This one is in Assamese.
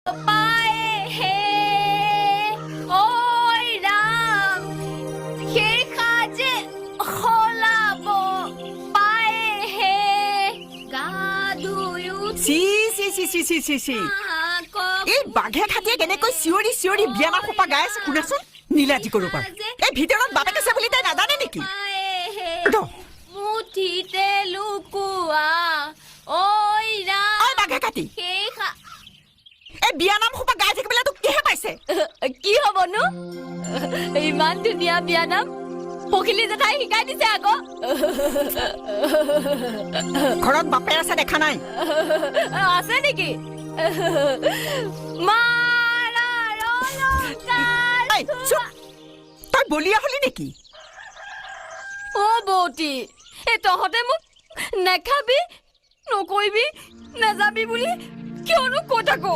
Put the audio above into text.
পায়ে হে ঐ ৰাম সেই সাজে সলাব পায়ে হে গা ধুই C C C C C C C এই বাঘে খাটিয়ে কেনেকৈ চিঞৰি চিঞৰি বিয়ানাম সোপা গাই আছে শুনাচোন নীলাজী কৰিব পাৰ এই ভিতৰত বাপেক আছে বুলি তাই নাজানে নেকি মুঠিতে লুকুৱা ঐ ৰাম ঐ বাঘে কাটি সেই এই বিয়ানাম সোপা গাই থাকিবলৈ তোক কিহে পাইছে কি হ'বনো ইমান ধুনীয়া বিয়ানাম পখিলি জেঠাই শিকাই দিছে আকৌ ঘৰত বাপেৰ আছে দেখা নাই আছে নেকি তই বলিয়া হলি নেকি অ বৌটি এই তহঁতে মোক নেখাবি নকৰিবি নেযাবি বুলি কিয়নো কৈ থাকো